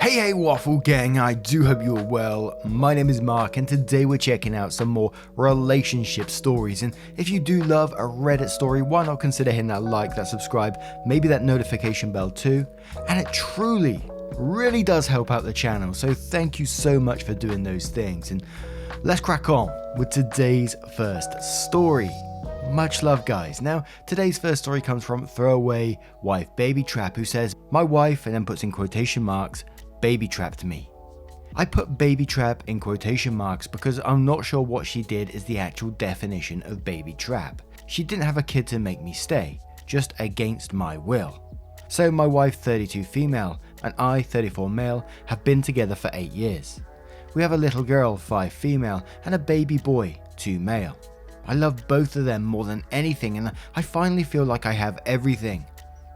Hey Waffle Gang, I do hope you're well. My name is Mark and today we're checking out some more relationship stories, and if you do love a Reddit story, why not consider hitting that like, that subscribe, maybe that notification bell too, and it truly really does help out the channel, so thank you so much for doing those things. And let's crack on with today's first story. Much love, guys. Now, today's first story comes from Throwaway Wife Baby Trap, who says, "My wife," and then puts in quotation marks, "baby trapped me." I put baby trap in quotation marks because I'm not sure what she did is the actual definition of baby trap. She didn't have a kid to make me stay, just against my will. So my wife, 32 female, and I, 34 male, have been together for 8 years. We have a little girl, 5 female, and a baby boy, 2 male. I love both of them more than anything, and I finally feel like I have everything.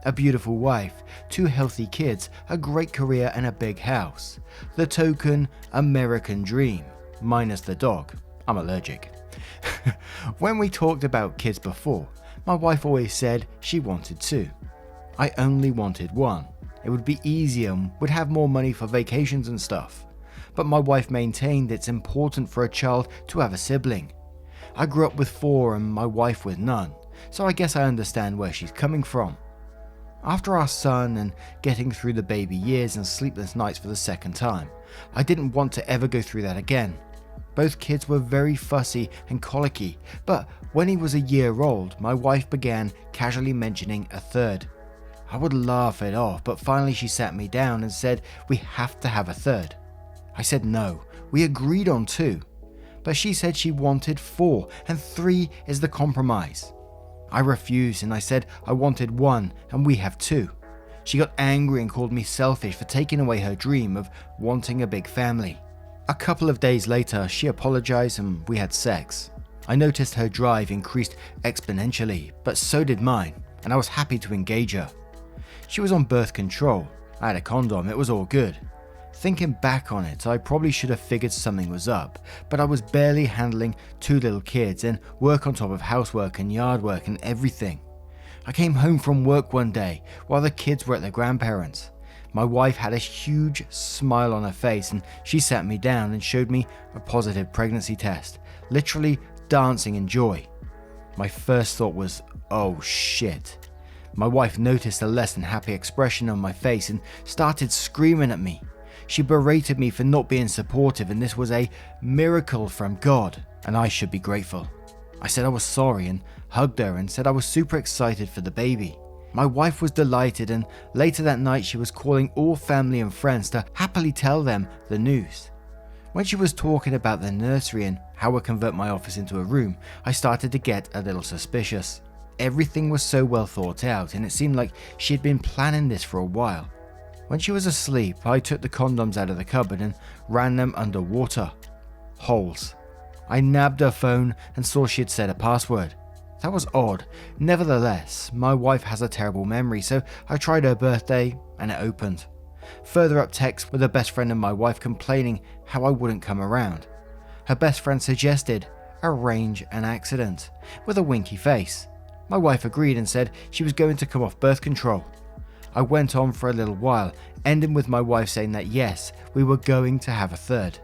A beautiful wife, 2 healthy kids, a great career, and a big house. The token American dream, minus the dog. I'm allergic. When we talked about kids before, my wife always said she wanted 2. I only wanted 1. It would be easier and would have more money for vacations and stuff. But my wife maintained it's important for a child to have a sibling. I grew up with 4 and my wife with none, so I guess I understand where she's coming from. After our son and getting through the baby years and sleepless nights for the second time, I didn't want to ever go through that again. Both kids were very fussy and colicky, but when he was a year old, my wife began casually mentioning a third. I would laugh it off, but finally she sat me down and said we have to have a third. I said no, we agreed on 2. But she said she wanted 4 and 3 is the compromise. I refused and I said I wanted 1 and we have 2. She got angry and called me selfish for taking away her dream of wanting a big family. A couple of days later, she apologized and we had sex. I noticed her drive increased exponentially, but so did mine, and I was happy to engage her. She was on birth control. I had a condom, it was all good. Thinking back on it, I probably should have figured something was up, but I was barely handling 2 little kids and work on top of housework and yard work and everything. I came home from work one day while the kids were at their grandparents'. My wife had a huge smile on her face and she sat me down and showed me a positive pregnancy test, literally dancing in joy. My first thought was, oh shit. My wife noticed a less than happy expression on my face and started screaming at me. She berated me for not being supportive, and this was a miracle from God, and I should be grateful. I said I was sorry and hugged her and said I was super excited for the baby. My wife was delighted, and later that night she was calling all family and friends to happily tell them the news. When she was talking about the nursery and how I convert my office into a room, I started to get a little suspicious. Everything was so well thought out, and it seemed like she had been planning this for a while. When she was asleep, I took the condoms out of the cupboard and ran them under water. Holes. I nabbed her phone and saw she had set a password. That was odd. Nevertheless, my wife has a terrible memory, so I tried her birthday and it opened. Further up text with a best friend of my wife complaining how I wouldn't come around. Her best friend suggested arrange an accident with a winky face. My wife agreed and said she was going to come off birth control. I went on for a little while, ending with my wife saying that yes, we were going to have a third.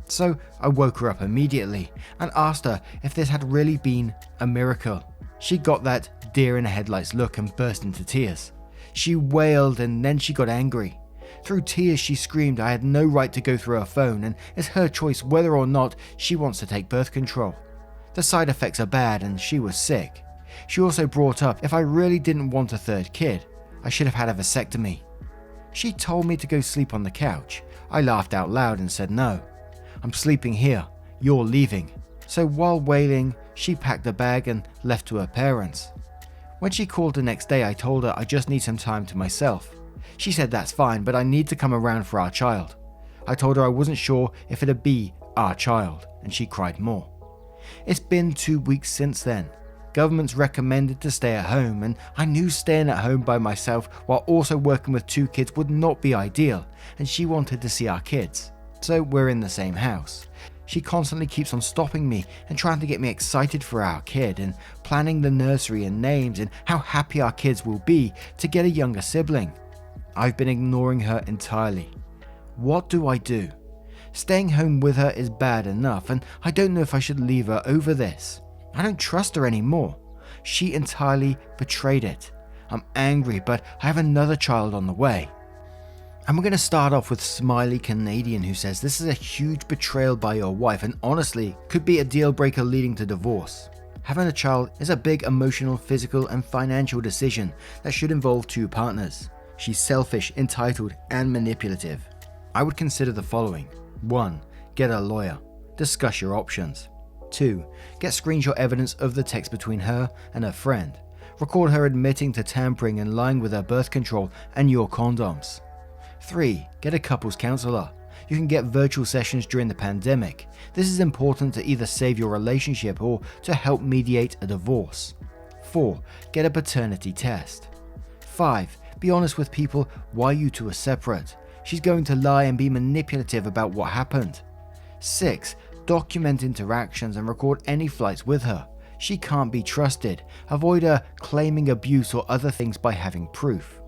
So I woke her up immediately and asked her if this had really been a miracle. She got that deer in the headlights look and burst into tears. She wailed and then she got angry. Through tears she screamed I had no right to go through her phone and it's her choice whether or not she wants to take birth control. The side effects are bad and she was sick. She also brought up if I really didn't want a third kid, I should have had a vasectomy. She told me to go sleep on the couch. I laughed out loud and said no. I'm sleeping here, you're leaving. So while wailing, she packed a bag and left to her parents. When she called the next day, I told her I just need some time to myself. She said that's fine, but I need to come around for our child. I told her I wasn't sure if it'd be our child, and she cried more. It's been 2 weeks since then. Governments recommended to stay at home, and I knew staying at home by myself while also working with 2 kids would not be ideal, and she wanted to see our kids. So we're in the same house. She constantly keeps on stopping me and trying to get me excited for our kid and planning the nursery and names and how happy our kids will be to get a younger sibling. I've been ignoring her entirely. What do I do? Staying home with her is bad enough, and I don't know if I should leave her over this. I don't trust her anymore. She entirely betrayed it. I'm angry, but I have another child on the way. And we're going to start off with Smiley Canadian, who says this is a huge betrayal by your wife and honestly could be a deal breaker leading to divorce. Having a child is a big emotional, physical and financial decision that should involve two partners. She's selfish, entitled and manipulative. I would consider the following. 1. Get a lawyer. Discuss your options. 2. Get screenshot evidence of the text between her and her friend. Record her admitting to tampering and lying with her birth control and your condoms. 3. Get a couples counselor. You can get virtual sessions during the pandemic. This is important to either save your relationship or to help mediate a divorce. 4. Get a paternity test. 5. Be honest with people why you two are separate. She's going to lie and be manipulative about what happened. 6. Document interactions and record any flights with her. She can't be trusted. Avoid her claiming abuse or other things by having proof.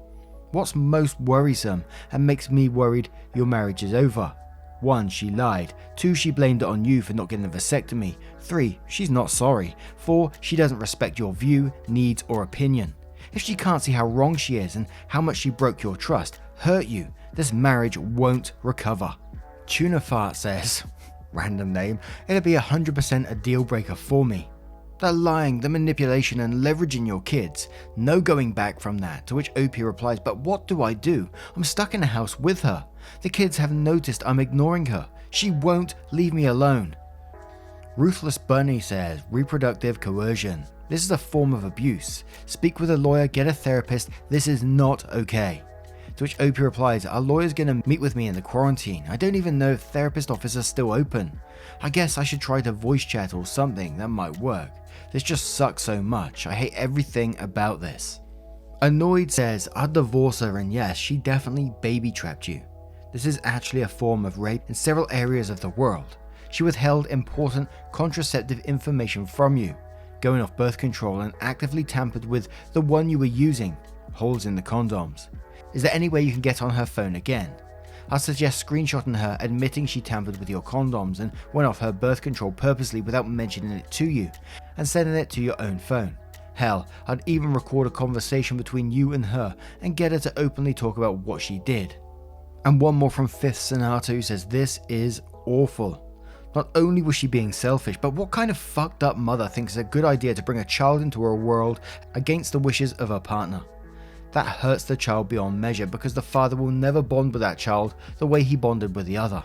What's most worrisome and makes me worried your marriage is over? 1. She lied. 2. She blamed it on you for not getting a vasectomy. 3. She's not sorry. 4. She doesn't respect your view, needs or opinion. If she can't see how wrong she is and how much she broke your trust, hurt you, this marriage won't recover. Tuna Fart says, random name, it'll be 100% a deal breaker for me. The lying, the manipulation and leveraging your kids. No going back from that. To which OP replies, but what do I do? I'm stuck in a house with her. The kids have noticed I'm ignoring her. She won't leave me alone. Ruthless Bunny says, reproductive coercion. This is a form of abuse. Speak with a lawyer, get a therapist. This is not okay. To which OP replies, our lawyer's gonna meet with me in the quarantine. I don't even know if therapist office is still open. I guess I should try to voice chat or something, that might work. This just sucks so much. I hate everything about this. Annoyed says, I'd divorce her and yes, she definitely baby trapped you. This is actually a form of rape in several areas of the world. She withheld important contraceptive information from you, going off birth control and actively tampered with the one you were using, holes in the condoms. Is there any way you can get on her phone again? I suggest screenshotting her admitting she tampered with your condoms and went off her birth control purposely without mentioning it to you, and sending it to your own phone. Hell, I'd even record a conversation between you and her and get her to openly talk about what she did. And one more from Fifth Sonata who says this is awful. Not only was she being selfish, but what kind of fucked up mother thinks it's a good idea to bring a child into her world against the wishes of her partner? That hurts the child beyond measure because the father will never bond with that child the way he bonded with the other.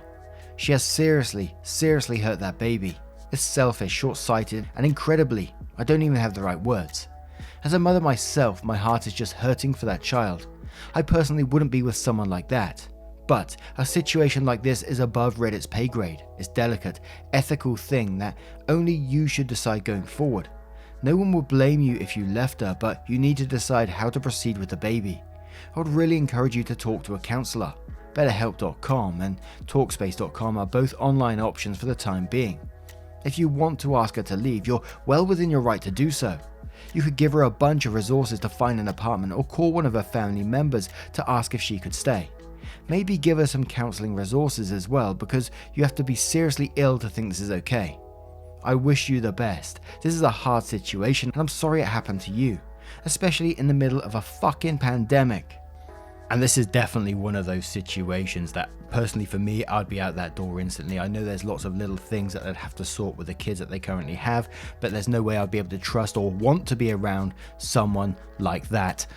She has seriously hurt that baby. It's selfish, short-sighted, and incredibly, I don't even have the right words. As a mother myself, my heart is just hurting for that child. I personally wouldn't be with someone like that. But a situation like this is above Reddit's pay grade. It's delicate, ethical thing that only you should decide going forward. No one will blame you if you left her, but you need to decide how to proceed with the baby. I would really encourage you to talk to a counsellor. BetterHelp.com and Talkspace.com are both online options for the time being. If you want to ask her to leave, you're well within your right to do so. You could give her a bunch of resources to find an apartment or call one of her family members to ask if she could stay. Maybe give her some counselling resources as well, because you have to be seriously ill to think this is okay. I wish you the best. This is a hard situation and I'm sorry it happened to you, especially in the middle of a fucking pandemic. And this is definitely one of those situations that personally for me, I'd be out that door instantly. I know there's lots of little things that they'd have to sort with the kids that they currently have, but there's no way I'd be able to trust or want to be around someone like that.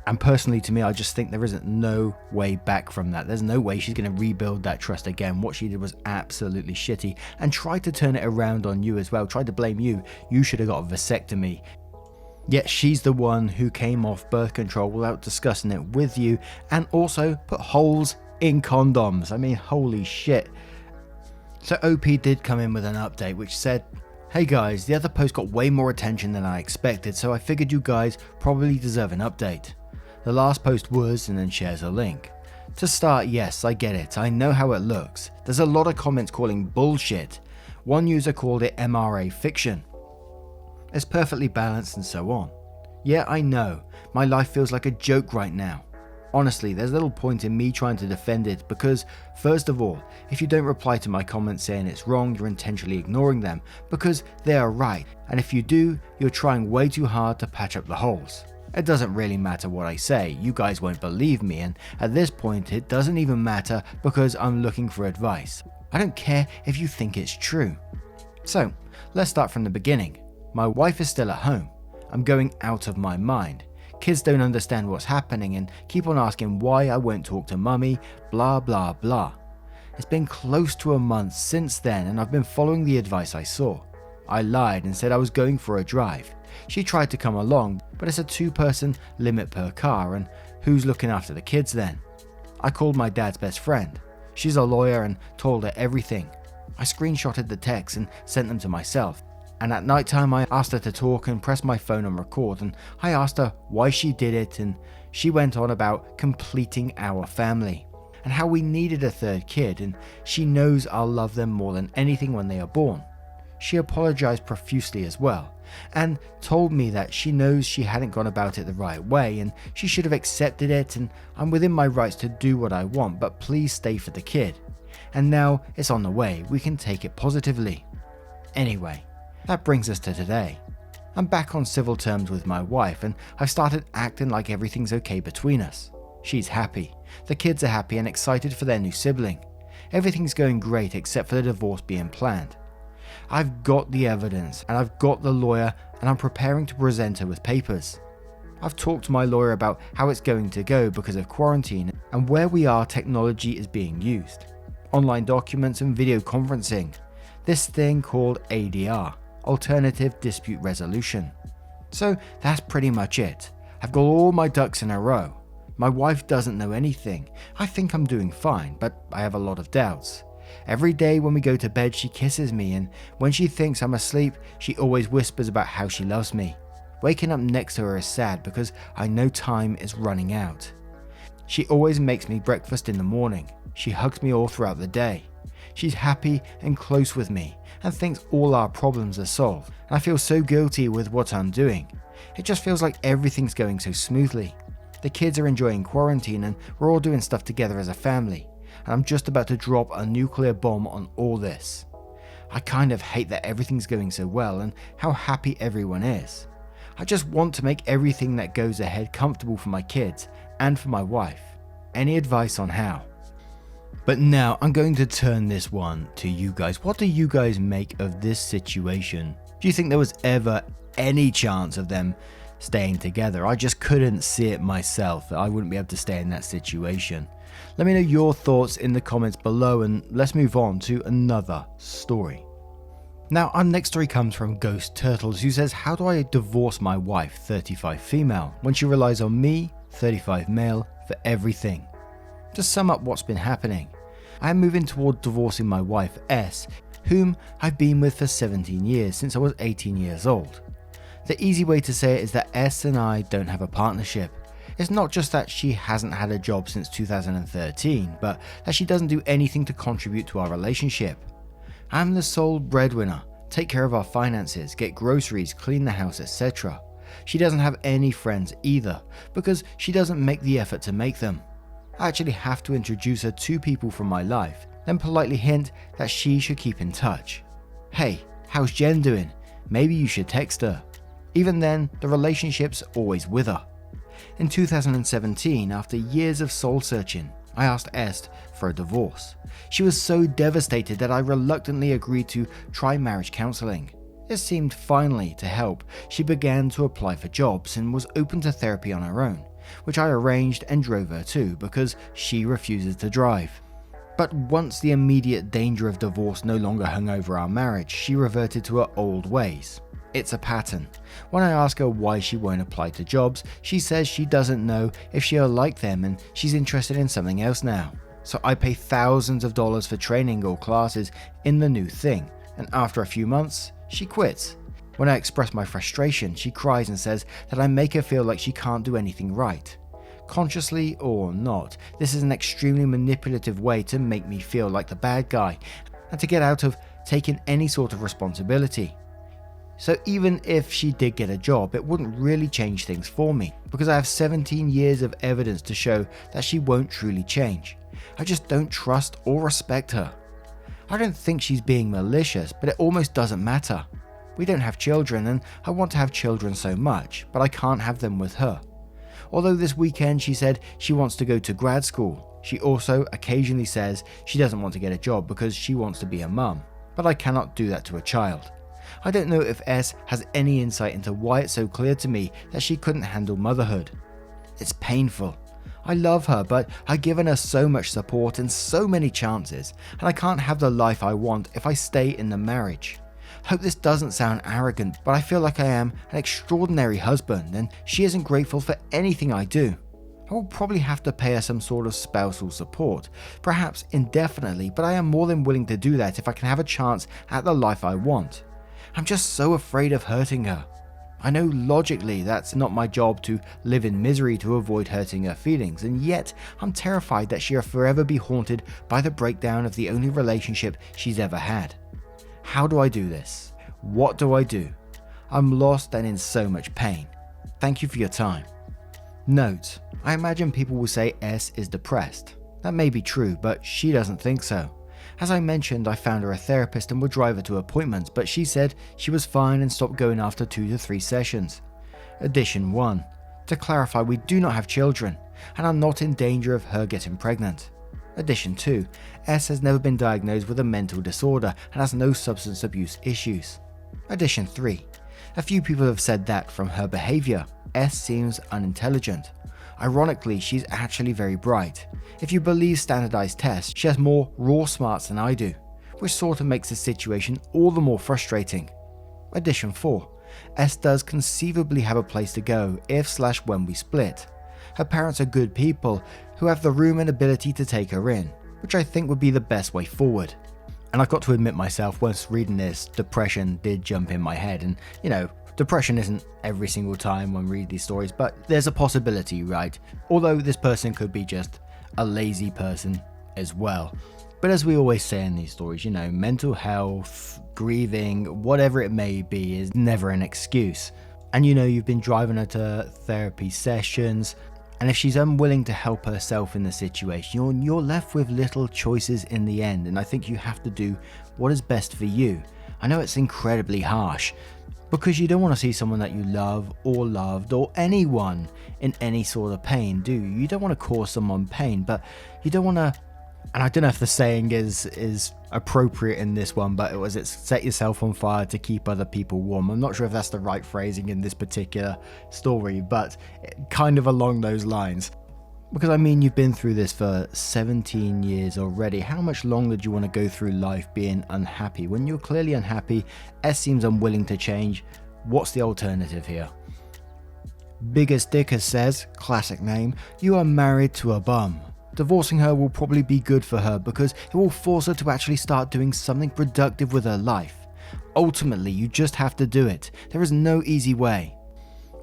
And personally to me, I just think there isn't no way back from that. There's no way she's going to rebuild that trust again. What she did was absolutely shitty and tried to turn it around on you as well. Tried to blame you. You should have got a vasectomy. Yet she's the one who came off birth control without discussing it with you and also put holes in condoms. I mean, holy shit. So OP did come in with an update which said, hey guys, the other post got way more attention than I expected, so I figured you guys probably deserve an update. The last post was, and then shares a link. To start, yes, I get it. I know how it looks. There's a lot of comments calling bullshit. One user called it MRA fiction. It's perfectly balanced and so on. Yeah, I know. My life feels like a joke right now. Honestly, there's little point in me trying to defend it because, first of all, if you don't reply to my comments saying it's wrong, you're intentionally ignoring them because they are right, and if you do, you're trying way too hard to patch up the holes. It doesn't really matter what I say, you guys won't believe me, and at this point it doesn't even matter because I'm looking for advice. I don't care if you think it's true. So, let's start from the beginning. My wife is still at home. I'm going out of my mind. Kids don't understand what's happening and keep on asking why I won't talk to mummy, blah blah blah. It's been close to a month since then and I've been following the advice I saw. I lied and said I was going for a drive. She tried to come along, but it's a 2-person limit per car and who's looking after the kids then? I called my dad's best friend. She's a lawyer and told her everything. I screenshotted the texts and sent them to myself. And at night time I asked her to talk and pressed my phone on record and I asked her why she did it and she went on about completing our family and how we needed a 3rd kid and she knows I'll love them more than anything when they are born. She apologized profusely as well and told me that she knows she hadn't gone about it the right way and she should have accepted it and I'm within my rights to do what I want, but please stay for the kid. And now it's on the way, we can take it positively. Anyway, that brings us to today. I'm back on civil terms with my wife and I've started acting like everything's okay between us. She's happy, the kids are happy and excited for their new sibling. Everything's going great except for the divorce being planned. I've got the evidence and I've got the lawyer and I'm preparing to present her with papers. I've talked to my lawyer about how it's going to go because of quarantine and where we are technology is being used. Online documents and video conferencing. This thing called ADR. Alternative Dispute Resolution. So that's pretty much it. I've got all my ducks in a row. My wife doesn't know anything. I think I'm doing fine, but I have a lot of doubts. Every day when we go to bed she kisses me and when she thinks I'm asleep she always whispers about how she loves me. Waking up next to her is sad because I know time is running out. She always makes me breakfast in the morning. She hugs me all throughout the day. She's happy and close with me and thinks all our problems are solved. I feel so guilty with what I'm doing. It just feels like everything's going so smoothly. The kids are enjoying quarantine and we're all doing stuff together as a family. And I'm just about to drop a nuclear bomb on all this. I kind of hate that everything's going so well and how happy everyone is. I just want to make everything that goes ahead comfortable for my kids and for my wife. Any advice on how? But now I'm going to turn this one to you guys. What do you guys make of this situation? Do you think there was ever any chance of them staying together? I just couldn't see it myself. I wouldn't be able to stay in that situation. Let me know your thoughts in the comments below and let's move on to another story. Now our next story comes from Ghost Turtles who says, how do I divorce my wife, 35 female, when she relies on me, 35 male, for everything? To sum up what's been happening, I am moving toward divorcing my wife S, whom I've been with for 17 years since I was 18 years old. The easy way to say it is that S and I don't have a partnership. It's not just that she hasn't had a job since 2013, but that she doesn't do anything to contribute to our relationship. I'm the sole breadwinner, take care of our finances, get groceries, clean the house, etc. She doesn't have any friends either, because she doesn't make the effort to make them. I actually have to introduce her to people from my life, then politely hint that she should keep in touch. Hey, how's Jen doing? Maybe you should text her. Even then, the relationship's always with her. In 2017, after years of soul searching, I asked Est for a divorce. She was so devastated that I reluctantly agreed to try marriage counseling. It seemed finally to help. She began to apply for jobs and was open to therapy on her own, which I arranged and drove her to because she refuses to drive. But once the immediate danger of divorce no longer hung over our marriage, she reverted to her old ways. It's a pattern. When I ask her why she won't apply to jobs, she says she doesn't know if she'll like them and she's interested in something else now. So I pay thousands of dollars for training or classes in the new thing, and after a few months, she quits. When I express my frustration, she cries and says that I make her feel like she can't do anything right. Consciously or not, this is an extremely manipulative way to make me feel like the bad guy and to get out of taking any sort of responsibility. So even if she did get a job, it wouldn't really change things for me, because I have 17 years of evidence to show that she won't truly change. I just don't trust or respect her. I don't think she's being malicious, but it almost doesn't matter. We don't have children, and I want to have children so much, but I can't have them with her. Although this weekend she said she wants to go to grad school, she also occasionally says she doesn't want to get a job because she wants to be a mum, but I cannot do that to a child. I don't know if S has any insight into why it's so clear to me that she couldn't handle motherhood. It's painful. I love her, but I've given her so much support and so many chances, and I can't have the life I want if I stay in the marriage. Hope this doesn't sound arrogant, but I feel like I am an extraordinary husband and she isn't grateful for anything I do. I will probably have to pay her some sort of spousal support, perhaps indefinitely, but I am more than willing to do that if I can have a chance at the life I want. I'm just so afraid of hurting her. I know logically that's not my job to live in misery to avoid hurting her feelings, and yet I'm terrified that she'll forever be haunted by the breakdown of the only relationship she's ever had. How do I do this? What do I do? I'm lost and in so much pain. Thank you for your time. Note: I imagine people will say S is depressed. That may be true, but she doesn't think so. As I mentioned, I found her a therapist and would drive her to appointments, but she said she was fine and stopped going after 2 to 3 sessions. Addition 1. To clarify, we do not have children, and I'm not in danger of her getting pregnant. Addition 2. S has never been diagnosed with a mental disorder and has no substance abuse issues. Addition 3. A few people have said that, from her behaviour, S seems unintelligent. Ironically, she's actually very bright. If you believe standardized tests, she has more raw smarts than I do, which sort of makes the situation all the more frustrating. Addition 4. S does conceivably have a place to go if/when we split. Her parents are good people who have the room and ability to take her in, which I think would be the best way forward. And I've got to admit myself, once reading this, depression did jump in my head, and depression isn't every single time when we read these stories, but there's a possibility, right? Although this person could be just a lazy person as well. But as we always say in these stories, mental health, grieving, whatever it may be, is never an excuse. And you've been driving her to therapy sessions, and if she's unwilling to help herself in the situation, you're left with little choices in the end, and I think you have to do what is best for you. I know it's incredibly harsh, because you don't want to see someone that you love or loved or anyone in any sort of pain, do you? You don't want to cause someone pain, but you don't want to, and I don't know if the saying is appropriate in this one, but it's set yourself on fire to keep other people warm. I'm not sure if that's the right phrasing in this particular story, but kind of along those lines. Because you've been through this for 17 years already. How much longer do you want to go through life being unhappy? When you're clearly unhappy, S seems unwilling to change. What's the alternative here? Biggest Dicker says, classic name, you are married to a bum. Divorcing her will probably be good for her because it will force her to actually start doing something productive with her life. Ultimately, you just have to do it. There is no easy way.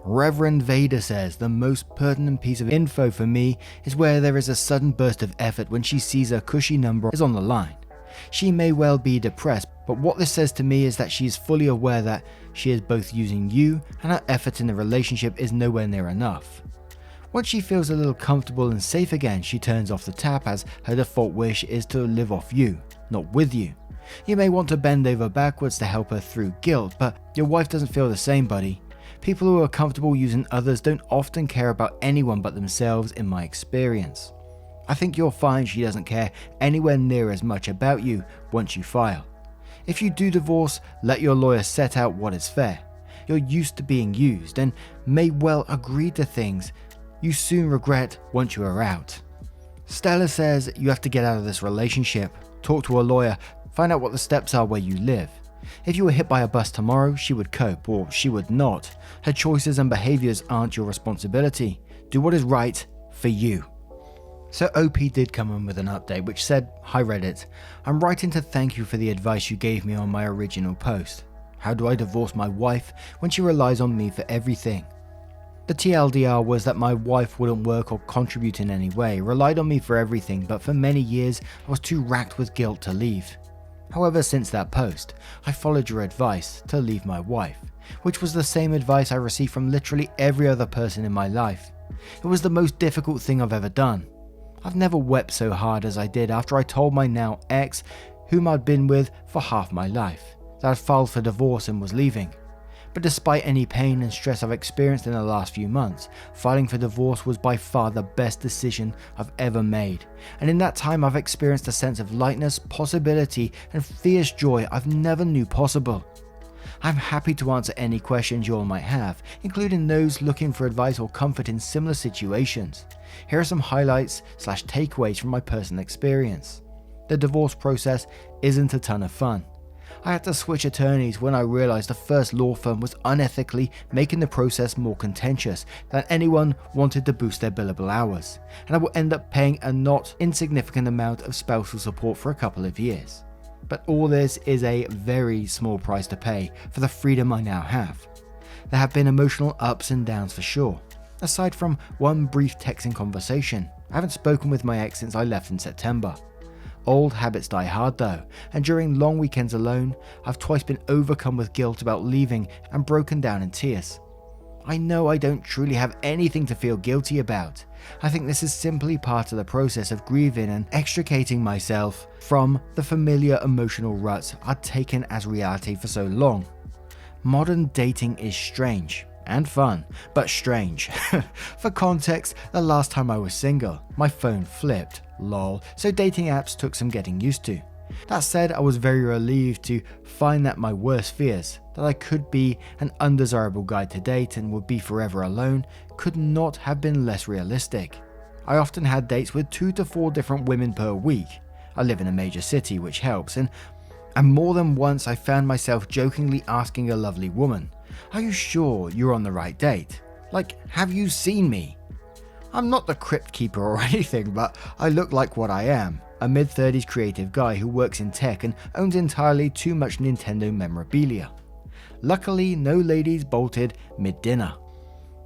Reverend Vader says, the most pertinent piece of info for me is where there is a sudden burst of effort when she sees her cushy number is on the line. She may well be depressed, but what this says to me is that she is fully aware that she is both using you and her effort in the relationship is nowhere near enough. Once she feels a little comfortable and safe again, she turns off the tap, as her default wish is to live off you, not with you. You may want to bend over backwards to help her through guilt, but your wife doesn't feel the same, buddy. People who are comfortable using others don't often care about anyone but themselves, in my experience. I think you'll find she doesn't care anywhere near as much about you once you file. If you do divorce, let your lawyer set out what is fair. You're used to being used and may well agree to things you soon regret once you are out. Stella says you have to get out of this relationship, talk to a lawyer, find out what the steps are where you live. If you were hit by a bus tomorrow, she would cope, or she would not. Her choices and behaviors aren't your responsibility. Do what is right for you. So OP did come in with an update which said, "Hi Reddit, I'm writing to thank you for the advice you gave me on my original post. How do I divorce my wife when she relies on me for everything? The TLDR was that my wife wouldn't work or contribute in any way, relied on me for everything, but for many years I was too racked with guilt to leave. However, since that post, I followed your advice to leave my wife, which was the same advice I received from literally every other person in my life. It was the most difficult thing I've ever done. I've never wept so hard as I did after I told my now ex, whom I'd been with for half my life, that I'd filed for divorce and was leaving. But despite any pain and stress I've experienced in the last few months, filing for divorce was by far the best decision I've ever made. And in that time I've experienced a sense of lightness, possibility, and fierce joy I've never knew possible. I'm happy to answer any questions you all might have, including those looking for advice or comfort in similar situations. Here are some highlights / takeaways from my personal experience. The divorce process isn't a ton of fun. I had to switch attorneys when I realized the first law firm was unethically making the process more contentious than anyone wanted to boost their billable hours, and I will end up paying a not insignificant amount of spousal support for a couple of years. But all this is a very small price to pay for the freedom I now have. There have been emotional ups and downs for sure. Aside from one brief texting conversation, I haven't spoken with my ex since I left in September. Old habits die hard though, and during long weekends alone, I've twice been overcome with guilt about leaving and broken down in tears. I know I don't truly have anything to feel guilty about. I think this is simply part of the process of grieving and extricating myself from the familiar emotional ruts I'd taken as reality for so long. Modern dating is strange. And fun, but strange. For context, the last time I was single, my phone flipped, lol, so dating apps took some getting used to. That said, I was very relieved to find that my worst fears, that I could be an undesirable guy to date and would be forever alone, could not have been less realistic. I often had dates with 2 to 4 different women per week. I live in a major city, which helps, and more than once I found myself jokingly asking a lovely woman, "Are you sure you're on the right date? Like, have you seen me?" I'm not the crypt keeper or anything, but I look like what I am, a mid-30s creative guy who works in tech and owns entirely too much Nintendo memorabilia. Luckily, no ladies bolted mid-dinner.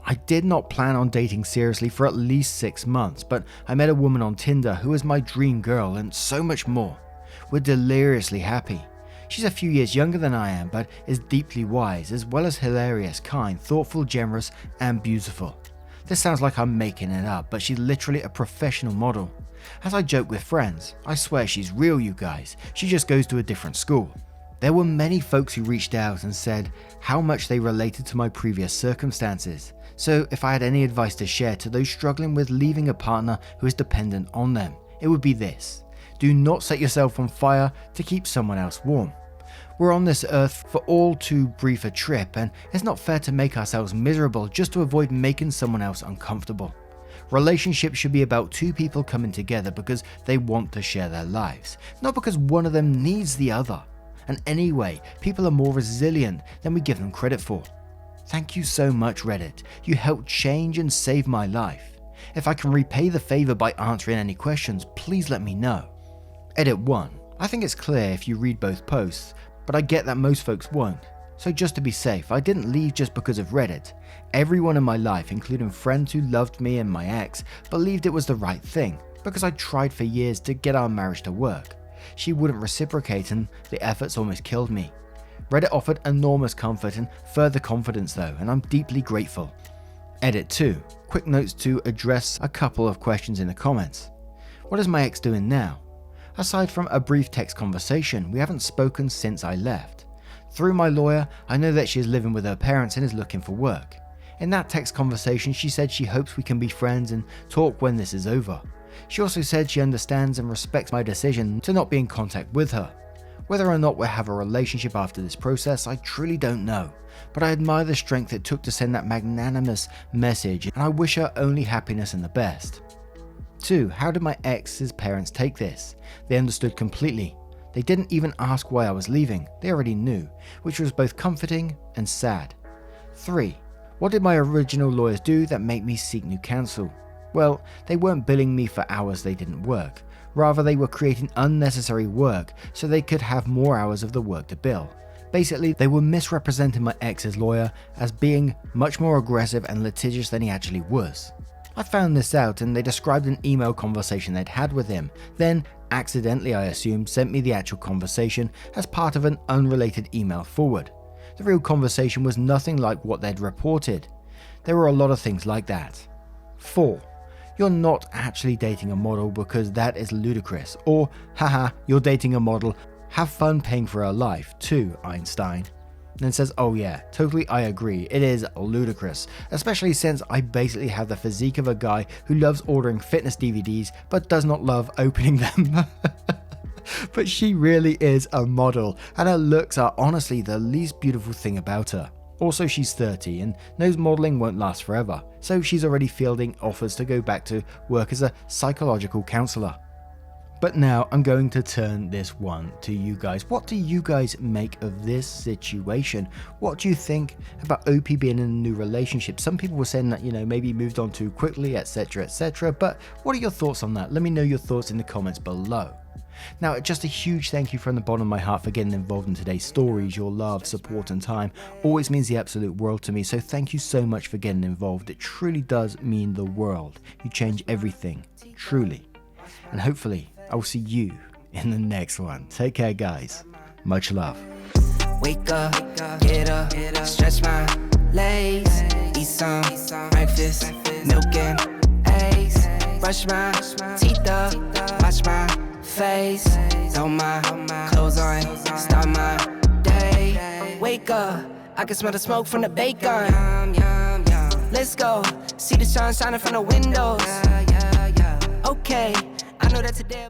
I did not plan on dating seriously for at least 6 months, but I met a woman on Tinder who is my dream girl and so much more. We're deliriously happy. She's a few years younger than I am, but is deeply wise, as well as hilarious, kind, thoughtful, generous, and beautiful. This sounds like I'm making it up, but she's literally a professional model. As I joke with friends, I swear she's real, you guys. She just goes to a different school. There were many folks who reached out and said how much they related to my previous circumstances. So if I had any advice to share to those struggling with leaving a partner who is dependent on them, it would be this. Do not set yourself on fire to keep someone else warm. We're on this earth for all too brief a trip, and it's not fair to make ourselves miserable just to avoid making someone else uncomfortable. Relationships should be about 2 people coming together because they want to share their lives, not because one of them needs the other. And anyway, people are more resilient than we give them credit for. Thank you so much, Reddit. You helped change and save my life. If I can repay the favor by answering any questions, please let me know. Edit 1. I think it's clear if you read both posts, but I get that most folks won't. So just to be safe, I didn't leave just because of Reddit. Everyone in my life, including friends who loved me and my ex, believed it was the right thing, because I tried for years to get our marriage to work. She wouldn't reciprocate and the efforts almost killed me. Reddit offered enormous comfort and further confidence though, and I'm deeply grateful. Edit 2. Quick notes to address a couple of questions in the comments. What is my ex doing now? Aside from a brief text conversation, we haven't spoken since I left. Through my lawyer, I know that she is living with her parents and is looking for work. In that text conversation, she said she hopes we can be friends and talk when this is over. She also said she understands and respects my decision to not be in contact with her. Whether or not we'll have a relationship after this process, I truly don't know, but I admire the strength it took to send that magnanimous message, and I wish her only happiness and the best. 2. How did my ex's parents take this? They understood completely. They didn't even ask why I was leaving, they already knew, which was both comforting and sad. 3. What did my original lawyers do that made me seek new counsel? Well, they weren't billing me for hours they didn't work. Rather, they were creating unnecessary work so they could have more hours of the work to bill. Basically, they were misrepresenting my ex's lawyer as being much more aggressive and litigious than he actually was. I found this out and they described an email conversation they'd had with him, then accidentally, I assume, sent me the actual conversation as part of an unrelated email forward. The real conversation was nothing like what they'd reported. There were a lot of things like that. 4. You're not actually dating a model because that is ludicrous. Or, haha, you're dating a model, have fun paying for her life too, Einstein. Then says, oh yeah, totally I agree, it is ludicrous, especially since I basically have the physique of a guy who loves ordering fitness DVDs but does not love opening them. But she really is a model, and her looks are honestly the least beautiful thing about her. Also, she's 30 and knows modeling won't last forever, so she's already fielding offers to go back to work as a psychological counselor. But now I'm going to turn this one to you guys. What do you guys make of this situation? What do you think about OP being in a new relationship? Some people were saying that, maybe moved on too quickly, etc, but what are your thoughts on that? Let me know your thoughts in the comments below. Now, just a huge thank you from the bottom of my heart for getting involved in today's stories. Your love, support and time always means the absolute world to me, so thank you so much for getting involved. It truly does mean the world. You change everything, truly. And hopefully, I will see you in the next one. Take care, guys. Much love. Wake up, get up, stretch my legs, eat some breakfast, milk and eggs, brush my teeth up, wash my face, throw my clothes on, start my day. Wake up, I can smell the smoke from the bacon. Let's go, see the sun shining from the windows. Okay, I know that today